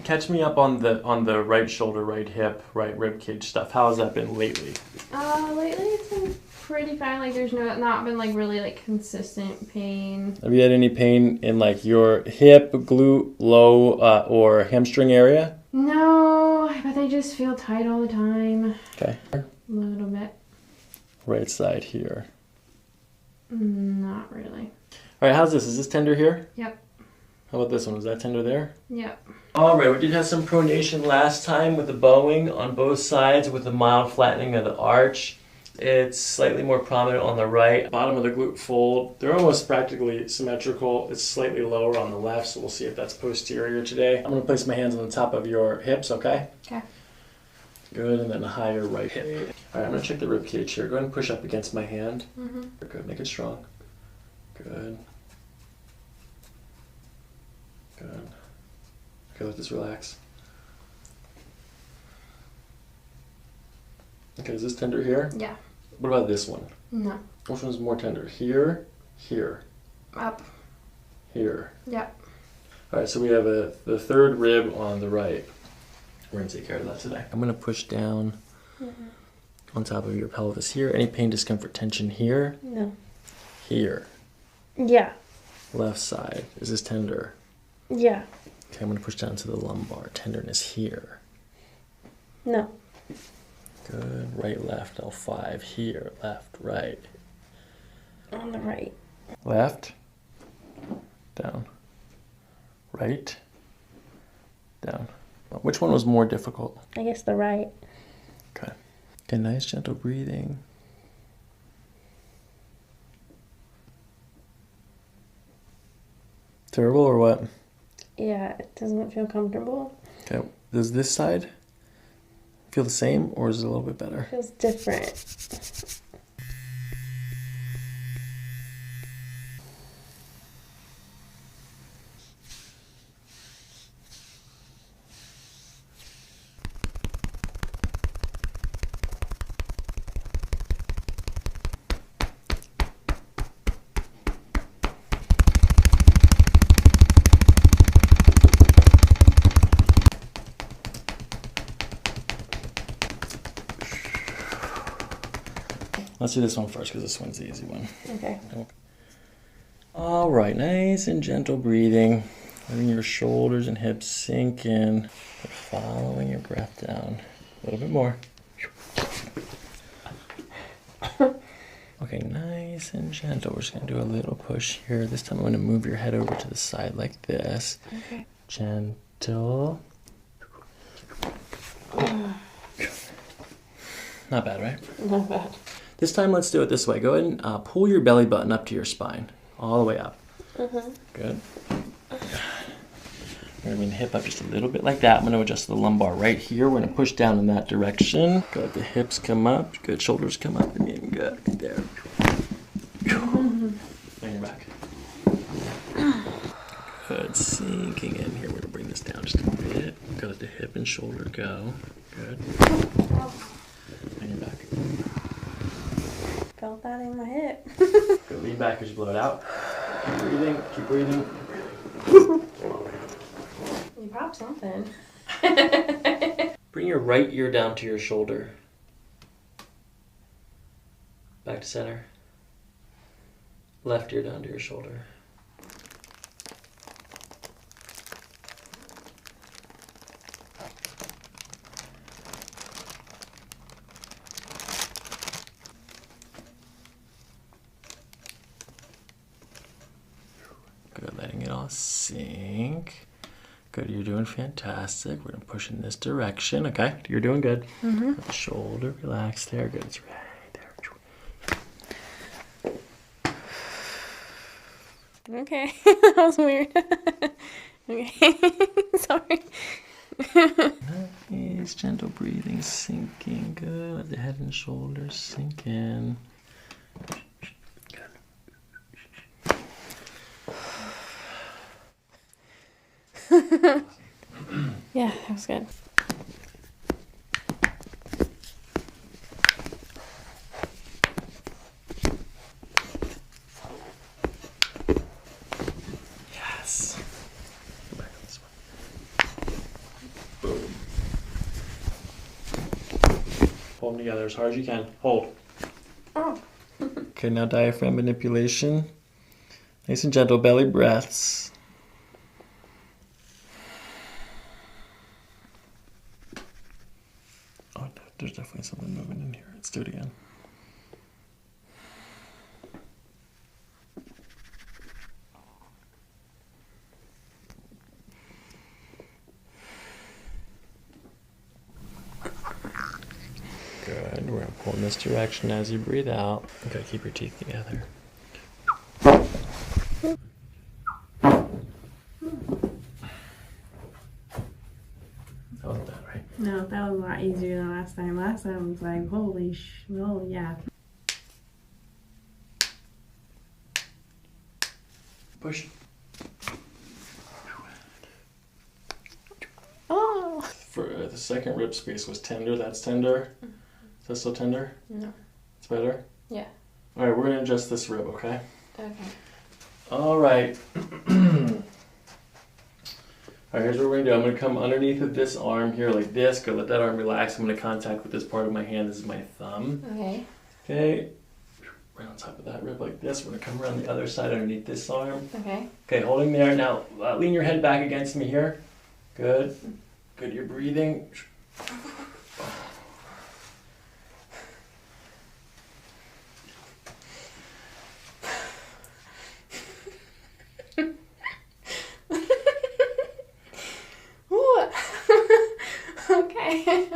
catch me up on the right shoulder, right hip, right rib cage stuff. How has that been lately? Lately it's been pretty fine. Like there's not been like really like consistent pain. Have you had any pain in like your hip, glute, low, or hamstring area? No, but they just feel tight all the time. Okay. A little bit. Right side here. Not really. All right, how's this? Is this tender here? Yep. How about this one? Was that tender there? Yep. All right, we did have some pronation last time with the bowing on both sides with a mild flattening of the arch. It's slightly more prominent on the right. Bottom of the glute fold. They're almost practically symmetrical. It's slightly lower on the left, so we'll see if that's posterior today. I'm going to place my hands on the top of your hips, okay? Okay. Good, and then a higher right hip. All right, I'm going to check the rib cage here. Go ahead and push up against my hand. Mm-hmm. Good, make it strong. Good. Good. Okay, let this relax. Okay, is this tender here? Yeah. What about this one? No. Which one's more tender? Here, here, Up. here. Yep. All right, so we have the third rib on the right. We're going to take care of that today. I'm going to push down on top of your pelvis here. Any pain, discomfort, tension here? No. Here. Yeah. Left side. Is this tender? Yeah. Okay, I'm going to push down to the lumbar. Tenderness here. No. Good. Right, left, L5. Here. Left, right. On the right. Left. Down. Right. Down. Which one was more difficult? I guess the right. Okay. Okay, nice gentle breathing. Terrible or what? Yeah, it doesn't feel comfortable. Okay. Does this side feel the same or is it a little bit better? It feels different. Let's do this one first because this one's the easy one. Okay. All right, nice and gentle breathing. Letting your shoulders and hips sink in. Following your breath down. A little bit more. Okay, nice and gentle. We're just going to do a little push here. This time I'm going to move your head over to the side like this. Okay. Gentle. Not bad, right? Not bad. This time, let's do it this way. Go ahead and pull your belly button up to your spine. All the way up. Mm-hmm. Good. We're going to bring the hip up just a little bit like that. I'm going to adjust the lumbar right here. We're going to push down in that direction. Good. The hips come up. Good. Shoulders come up and in. Good. There. And your back. Good. Sinking in here. We're going to bring this down just a bit. Go let the hip and shoulder go. Good. And your back. Felt that in my hip. Good. Lean back as you blow it out. Keep breathing. Keep breathing. You popped something. Bring your right ear down to your shoulder. Back to center. Left ear down to your shoulder. Good, letting it all sink. Good, you're doing fantastic. We're gonna push in this direction, okay? You're doing good. Mm-hmm. The shoulder relaxed there. Good, it's right there. Okay. That was weird. Okay. Sorry. Nice, gentle breathing, sinking. Good, let the head and shoulders sink in. Yeah, that was good. Yes. Go back on this one. Pull them together as hard as you can. Hold. Oh. Okay, now diaphragm manipulation. Nice and gentle belly breaths. Oh, there's definitely something moving in here. Let's do it again. Good. We're going to pull in this direction as you breathe out. Okay, keep your teeth together. That wasn't bad, right? No, that was a lot easier than last time. Last time was like, holy oh yeah. Push. Oh. For the second rib space was tender. That's tender. Is that still tender? No. It's better? Yeah. All right, we're going to adjust this rib, okay? Okay. All right. All right, here's what we're going to do. I'm going to come underneath of this arm here like this. Go let that arm relax. I'm going to contact with this part of my hand. This is my thumb. Okay. Okay. Right on top of that rib like this. We're going to come around the other side underneath this arm. Okay. Okay, holding there. Now, lean your head back against me here. Good. Good, you're breathing. Okay.